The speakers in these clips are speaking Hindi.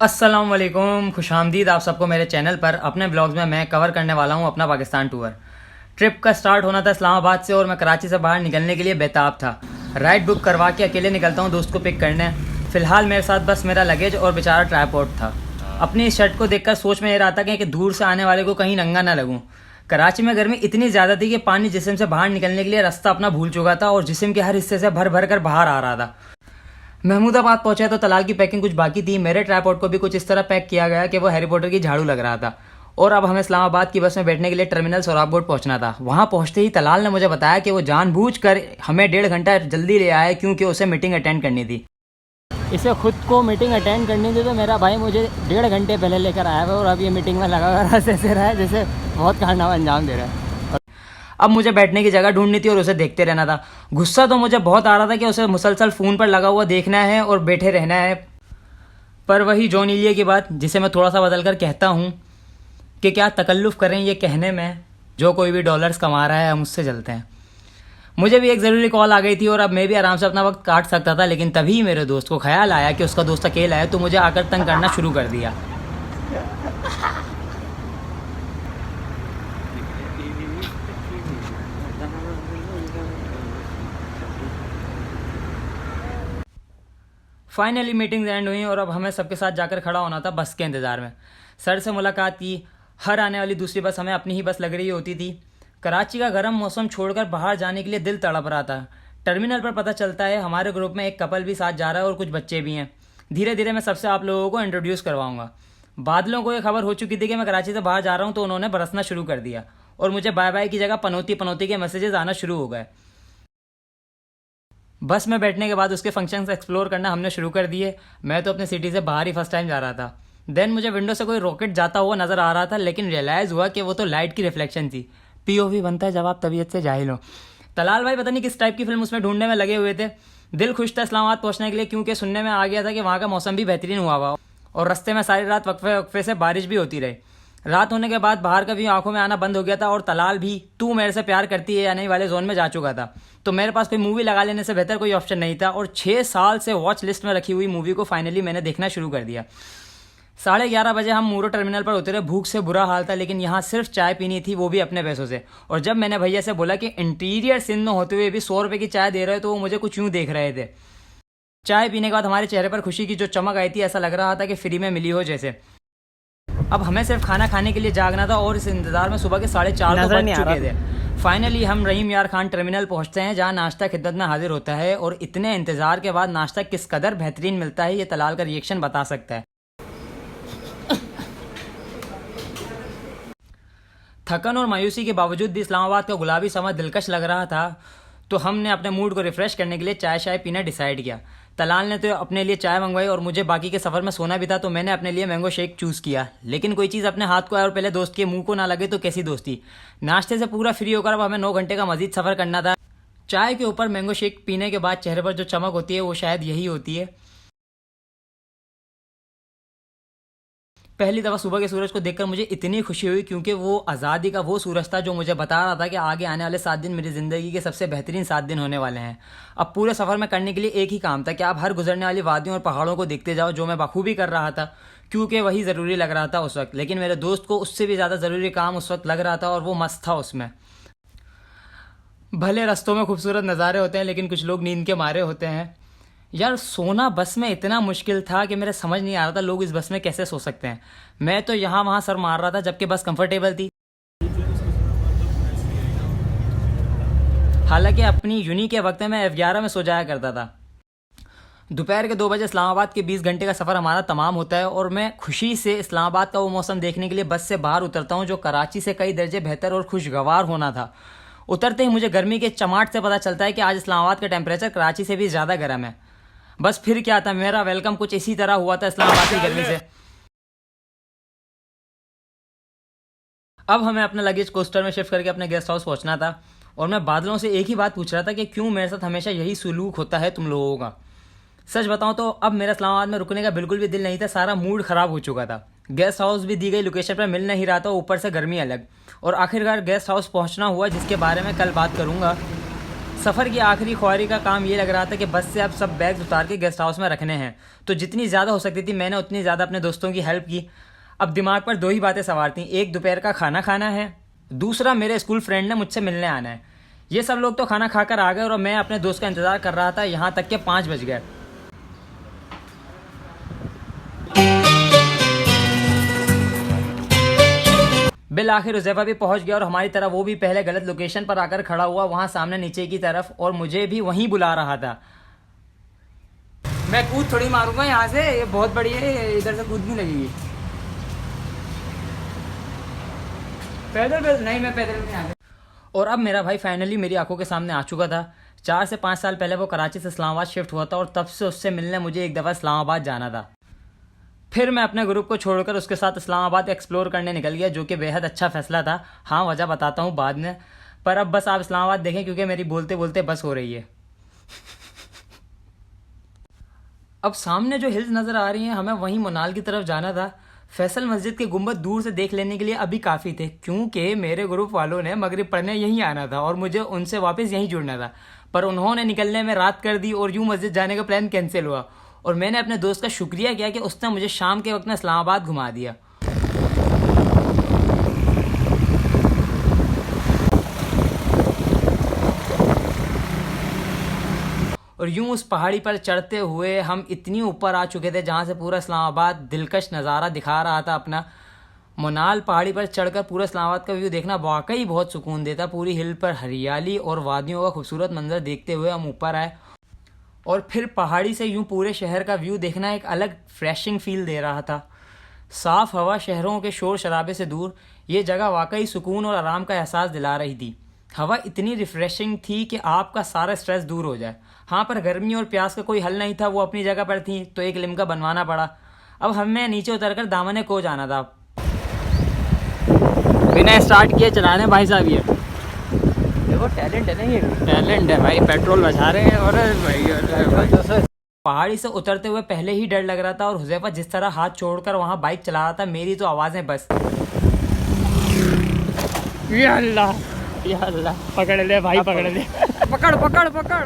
अस्सलाम वालेकुम, खुशामदीद आप सबको मेरे चैनल पर। अपने ब्लॉग्स में मैं कवर करने वाला हूँ अपना पाकिस्तान टूर। ट्रिप का स्टार्ट होना था इस्लामाबाद से और मैं कराची से बाहर निकलने के लिए बेताब था। राइड बुक करवा के अकेले निकलता हूँ दोस्त को पिक करने। फ़िलहाल मेरे साथ बस मेरा लगेज और बेचारा ट्राइपॉड था। अपनी इस शर्ट को देखकर सोच में ये रहा था कि दूर से आने वाले को कहीं नंगा ना लगूँ। कराची में गर्मी इतनी ज़्यादा थी कि पानी जिस्म से बाहर निकलने के लिए रास्ता अपना भूल चुका था और जिस्म के हर हिस्से से भर भर कर बाहर आ रहा था। महमूदाबाद पहुंचा तो तलाल की पैकिंग कुछ बाकी थी। मेरे ट्राइपॉड को भी कुछ इस तरह पैक किया गया कि वो हैरी पॉटर की झाड़ू लग रहा था। और अब हमें इस्लामाबाद की बस में बैठने के लिए टर्मिनल सोराबकोट पहुंचना था। वहां पहुंचते ही तलाल ने मुझे बताया कि वो जानबूझकर हमें 1.5 घंटा जल्दी ले आया क्योंकि उसे मीटिंग अटेंड करनी थी। इसे खुद को मीटिंग अटेंड करनी थी तो मेरा भाई मुझे 1.5 घंटे पहले लेकर आया है और अब ये मीटिंग में लगा हुआ ऐसे रहा है जैसे बहुत कारनामा अंजाम दे रहा है। अब मुझे बैठने की जगह ढूंढनी थी और उसे देखते रहना था। गुस्सा तो मुझे बहुत आ रहा था कि उसे मुसलसल फ़ोन पर लगा हुआ देखना है और बैठे रहना है। पर वही जॉन इलिया की बात जिसे मैं थोड़ा सा बदल कर कहता हूँ कि क्या तकल्लुफ़ करें ये कहने में, जो कोई भी डॉलर्स कमा रहा है हम उससे चलते हैं। मुझे भी एक ज़रूरी कॉल आ गई थी और अब मैं भी आराम से अपना वक्त काट सकता था, लेकिन तभी मेरे दोस्त को ख्याल आया कि उसका दोस्त अकेला है तो मुझे आकर तंग करना शुरू कर दिया। फाइनली मीटिंग्स एंड हुई और अब हमें सबके साथ जाकर खड़ा होना था बस के इंतज़ार में। सर से मुलाकात की। हर आने वाली दूसरी बस हमें अपनी ही बस लग रही होती थी। कराची का गर्म मौसम छोड़कर बाहर जाने के लिए दिल तड़प रहा था। टर्मिनल पर पता चलता है हमारे ग्रुप में एक कपल भी साथ जा रहा है और कुछ बच्चे भी हैं। धीरे धीरे मैं सबसे आप लोगों को इंट्रोड्यूस करवाऊंगा। बादलों को ये खबर हो चुकी थी कि मैं कराची से बाहर जा रहा हूँ तो उन्होंने बरसना शुरू कर दिया और मुझे बाय बाय की जगह पनौती पनौती के मैसेजेस आना शुरू हो गए। बस में बैठने के बाद उसके फंक्शंस एक्सप्लोर करना हमने शुरू कर दिए। मैं तो अपने सिटी से बाहर ही फर्स्ट टाइम जा रहा था। देन मुझे विंडो से कोई रॉकेट जाता हुआ नज़र आ रहा था, लेकिन रियलाइज़ हुआ कि वो तो लाइट की रिफ्लेक्शन थी। पीओवी बनता है जब आप तबीयत से जाहिल हो। तलाल भाई पता नहीं किस टाइप की फिल्म उसमें ढूंढने में लगे हुए थे। दिल खुश था इस्लामाबाद पहुंचने के लिए क्योंकि सुनने में आ गया था कि वहाँ का मौसम भी बेहतरीन हुआ और रास्ते में सारी रात वक्फे वक्फे से बारिश भी होती रही। रात होने के बाद बाहर का भी आंखों में आना बंद हो गया था और तलाल भी तू मेरे से प्यार करती है या नहीं वाले जोन में जा चुका था। तो मेरे पास कोई मूवी लगा लेने से बेहतर कोई ऑप्शन नहीं था और 6 साल से वॉच लिस्ट में रखी हुई मूवी को फाइनली मैंने देखना शुरू कर दिया। 11:30 बजे हम मूरो टर्मिनल पर उतरे। भूख से बुरा हाल था, लेकिन यहाँ सिर्फ चाय पीनी थी, वो भी अपने पैसों से। और जब मैंने भैया से बोला कि इंटीरियर सिंध में होते हुए भी 100 रुपये की चाय दे रहे हो तो वो मुझे कुछ यूँ देख रहे थे। चाय पीने के बाद हमारे चेहरे पर खुशी की जो चमक आई थी, ऐसा लग रहा था कि फ्री में मिली हो जैसे। अब हमें सिर्फ खाना खाने के लिए जागना था और इस इंतज़ार में सुबह के 4:30 तो बज चुके थे। फाइनली हम रहीम यार खान टर्मिनल पहुंचते हैं जहां नाश्ता खिदमत में हाजिर होता है और इतने इंतज़ार के बाद नाश्ता किस कदर बेहतरीन मिलता है ये तलाल का रिएक्शन बता सकता है। थकन और मायूसी के बावजूद भी इस्लामाबाद का गुलाबी समा दिलकश लग रहा था, तो हमने अपने मूड को रिफ़्रेश करने के लिए चाय शाय पीना डिसाइड किया। तलाल ने तो अपने लिए चाय मंगवाई और मुझे बाकी के सफ़र में सोना भी था, तो मैंने अपने लिए मैंगो शेक चूज़ किया। लेकिन कोई चीज़ अपने हाथ को आए और पहले दोस्त के मुंह को ना लगे तो कैसी दोस्ती। नाश्ते से पूरा फ्री होकर अब हमें 9 घंटे का मजीद सफ़र करना था। चाय के ऊपर मैंगो शेक पीने के बाद चेहरे पर जो चमक होती है वो शायद यही होती है। पहली दफ़ा सुबह के सूरज को देखकर मुझे इतनी खुशी हुई क्योंकि वो आज़ादी का वो सूरज था जो मुझे बता रहा था कि आगे आने वाले 7 दिन मेरी ज़िंदगी के सबसे बेहतरीन 7 दिन होने वाले हैं। अब पूरे सफ़र में करने के लिए एक ही काम था कि आप हर गुजरने वाली वादियों और पहाड़ों को देखते जाओ, जो मैं बखूबी कर रहा था क्योंकि वही ज़रूरी लग रहा था उस वक्त। लेकिन मेरे दोस्त को उससे भी ज़्यादा ज़रूरी काम उस वक्त लग रहा था और वो मस्त था उसमें। भले रस्तों में खूबसूरत नज़ारे होते हैं, लेकिन कुछ लोग नींद के मारे होते हैं। यार सोना बस में इतना मुश्किल था कि मेरे समझ नहीं आ रहा था लोग इस बस में कैसे सो सकते हैं। मैं तो यहाँ वहाँ सर मार रहा था जबकि बस कंफर्टेबल थी। हालांकि अपनी यूनी के वक्त में मैं F11 में सो जाया करता था। दोपहर के 2 बजे इस्लामाबाद के 20 घंटे का सफ़र हमारा तमाम होता है और मैं खुशी से इस्लामाबाद का वो मौसम देखने के लिए बस से बाहर उतरता हूँ जो कराची से कई दर्जे बेहतर और खुशगवार होना था। उतरते ही मुझे गर्मी के चमाट से पता चलता है कि आज इस्लामाबाद का टेम्परेचर कराची से भी ज़्यादा गर्म है। बस फिर क्या था, मेरा वेलकम कुछ इसी तरह हुआ था इस्लामाबाद की गर्मी से। अब हमें अपना लगेज कोस्टर में शिफ्ट करके अपने गेस्ट हाउस पहुंचना था और मैं बादलों से एक ही बात पूछ रहा था कि क्यों मेरे साथ हमेशा यही सुलूक होता है तुम लोगों का। सच बताऊं तो अब मेरा इस्लामाबाद में रुकने का बिल्कुल भी दिल नहीं था। सारा मूड ख़राब हो चुका था। गेस्ट हाउस भी दी गई लोकेशन पर मिल नहीं रहा था, ऊपर से गर्मी अलग। और आखिरकार गेस्ट हाउस पहुंचना हुआ जिसके बारे में कल बात करूंगा। सफ़र की आखिरी ख्वारी का काम ये लग रहा था कि बस से अब सब बैग्स उतार के गेस्ट हाउस में रखने हैं, तो जितनी ज़्यादा हो सकती थी मैंने उतनी ज़्यादा अपने दोस्तों की हेल्प की। अब दिमाग पर दो ही बातें सवार थीं, एक दोपहर का खाना खाना है, दूसरा मेरे स्कूल फ्रेंड ने मुझसे मिलने आना है। ये सब लोग तो खाना खाकर आ गए और मैं अपने दोस्त का इंतज़ार कर रहा था, यहाँ तक कि 5 बज गए। बिल आखिर हुज़ैफा भी पहुंच गया और हमारी तरह वो भी पहले गलत लोकेशन पर आकर खड़ा हुआ, वहां सामने नीचे की तरफ, और मुझे भी वहीं बुला रहा था। मैं कूद थोड़ी मारूंगा यहाँ से, ये बहुत बड़ी है, इधर से कूद नहीं लगेगी। पैदल नहीं, मैं पैदल नहीं आ गया। और अब मेरा भाई फाइनली मेरी आंखों के सामने आ चुका था। 4 से 5 साल पहले वो कराची से इस्लामाबाद शिफ्ट हुआ था और तब से उससे मिलने मुझे एक दफ़ा इस्लामाबाद जाना था। फिर मैं अपने ग्रुप को छोड़कर उसके साथ इस्लामाबाद एक्सप्लोर करने निकल गया, जो कि बेहद अच्छा फैसला था। हाँ, वजह बताता हूँ बाद में, पर अब बस आप इस्लामाबाद देखें क्योंकि मेरी बोलते बोलते बस हो रही है। अब सामने जो हिल्स नज़र आ रही हैं, हमें वहीं मुनाल की तरफ जाना था। फैसल मस्जिद के गुंबद दूर से देख लेने के लिए अभी काफ़ी थे, क्योंकि मेरे ग्रुप वालों ने मगरिब पढ़ने यहीं आना था और मुझे उनसे वापस यहीं जुड़ना था, पर उन्होंने निकलने में रात कर दी और यूँ मस्जिद जाने का प्लान कैंसिल हुआ। और मैंने अपने दोस्त का शुक्रिया किया कि उसने मुझे शाम के वक्त में इस्लामाबाद घुमा दिया। और यूं उस पहाड़ी पर चढ़ते हुए हम इतनी ऊपर आ चुके थे जहां से पूरा इस्लामाबाद दिलकश नज़ारा दिखा रहा था अपना। मुनाल पहाड़ी पर चढ़कर पूरा इस्लामाबाद का व्यू देखना वाकई बहुत सुकून देता। पूरी हिल पर हरियाली और वादियों का खूबसूरत मंजर देखते हुए हम ऊपर आए और फिर पहाड़ी से यूं पूरे शहर का व्यू देखना एक अलग फ्रेशिंग फील दे रहा था। साफ़ हवा, शहरों के शोर शराबे से दूर, ये जगह वाकई सुकून और आराम का एहसास दिला रही थी। हवा इतनी रिफ्रेशिंग थी कि आपका सारा स्ट्रेस दूर हो जाए। हाँ, पर गर्मी और प्यास का कोई हल नहीं था, वो अपनी जगह पर थी, तो एक लिम्का बनवाना पड़ा। अब हमें नीचे उतरकर दामने को जाना था। बिना स्टार्ट किए चलाने भाई साहब, ये देखो टैलेंट है ना, ये टैलेंट है भाई, पेट्रोल बचा रहे हैं। और भाई पहाड़ी से उतरते हुए पहले ही डर लग रहा था और हुज़ैफा जिस तरह हाथ छोड़कर वहाँ बाइक चला रहा था, मेरी तो आवाज़ें बस। या अल्लाह, या अल्लाह, पकड़ ले भाई, पकड़ ले, पकड़ पकड़ पकड़।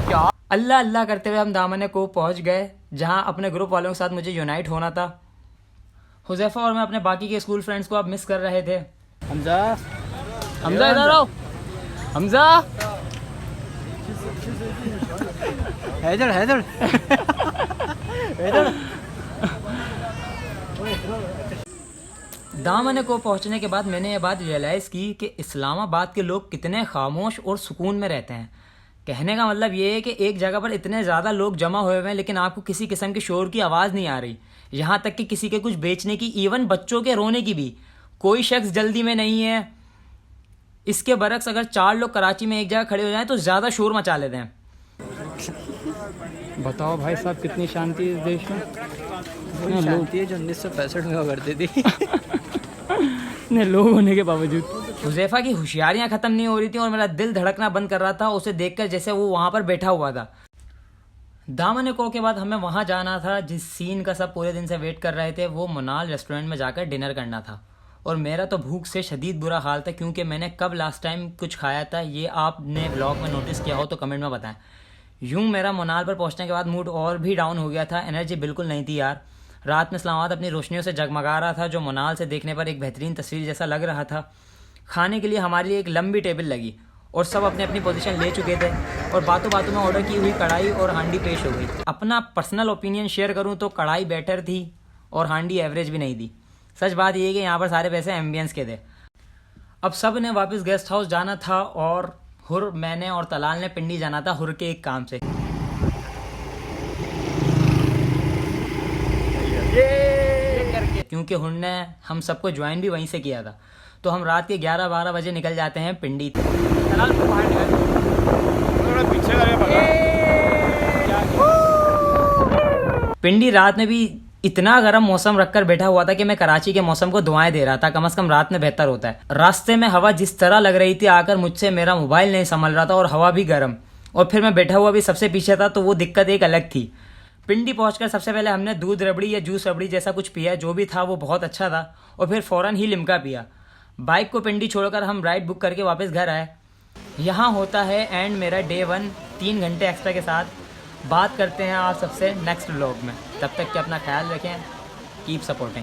क्या अल्लाह अल्लाह करते हुए हम दामने को पहुँच गए, जहाँ अपने ग्रुप वालों के साथ मुझे यूनाइट होना था। हुज़ैफा और मैं अपने बाकी के स्कूल फ्रेंड्स को अब मिस कर रहे थे। हमजा, हमजा इधर आओ, हमजा, हैदर, हैदर, हैदर। दामने को पहुंचने के बाद मैंने ये बात रियलाइज़ की कि इस्लामाबाद के लोग कितने खामोश और सुकून में रहते हैं। कहने का मतलब ये है कि एक जगह पर इतने ज़्यादा लोग जमा हुए हुए हैं, लेकिन आपको किसी किस्म के शोर की आवाज़ नहीं आ रही। यहाँ तक कि किसी के कुछ बेचने की, इवन बच्चों के रोने की भी, कोई शख्स जल्दी में नहीं है। इसके बरक्स अगर 4 लोग कराची में एक जगह खड़े हो जाएं तो ज़्यादा शोर मचा लेते हैं। बताओ भाई साहब, कितनी शांति है इस देश में। वही शांति है जो 1965 में हुआ करती थी। इतने लोग होने के बावजूद हुज़ैफा की होशियारियाँ ख़त्म नहीं हो रही थी और मेरा दिल धड़कना बंद कर रहा था उसे देखकर, जैसे वो वहाँ पर बैठा हुआ था। दामने को के बाद हमें वहाँ जाना था जिस सीन का सब पूरे दिन से वेट कर रहे थे। वो मुनाल रेस्टोरेंट में जाकर डिनर करना था और मेरा तो भूख से शदीद बुरा हाल था, क्योंकि मैंने कब लास्ट टाइम कुछ खाया था ये आपने ब्लॉग में नोटिस किया हो तो कमेंट में बताएं। यूं मेरा मुनाल पर पहुंचने के बाद मूड और भी डाउन हो गया था, एनर्जी बिल्कुल नहीं थी यार। रात में इस्लामाबाद अपनी रोशनियों से जगमगा रहा था, जो मुनाल से देखने पर एक बेहतरीन तस्वीर जैसा लग रहा था। खाने के लिए हमारे लिए एक लंबी टेबल लगी और सब अपने अपनी पोजीशन ले चुके थे और बातों बातों में ऑर्डर की हुई कढ़ाई और हांडी पेश हो गई। अपना पर्सनल ओपिनियन शेयर करूँ तो कढ़ाई बेटर थी और हांडी एवरेज भी नहीं थी। सच बात यह है कि यहाँ पर सारे पैसे एम्बियंस के थे। अब सब ने वापस गेस्ट हाउस जाना था और हुर, मैंने और तलाल ने पिंडी जाना था हुर के एक काम से। क्योंकि हुर ने हम सबको ज्वाइन भी वहीं से किया था, तो हम रात के 11-12 बजे निकल जाते हैं पिंडी। पिंडी रात में भी इतना गर्म मौसम रखकर बैठा हुआ था कि मैं कराची के मौसम को दुआएं दे रहा था। कम से कम रात में बेहतर होता है। रास्ते में हवा जिस तरह लग रही थी आकर मुझसे, मेरा मोबाइल नहीं संभल रहा था और हवा भी गर्म, और फिर मैं बैठा हुआ भी सबसे पीछे था, तो वो दिक्कत एक अलग थी। पिंडी पहुंचकर सबसे पहले हमने दूध रबड़ी या जूस रबड़ी जैसा कुछ पिया, जो भी था वो बहुत अच्छा था, और फिर फ़ौरन ही लिम्का पिया। बाइक को पिंडी छोड़कर हम राइड बुक करके वापस घर आए। यहाँ होता है एंड मेरा डे 1 3 घंटे एक्स्ट्रा के साथ। बात करते हैं आप सबसे नेक्स्ट व्लॉग में, तब तक के अपना ख्याल रखें, कीप सपोर्टिंग।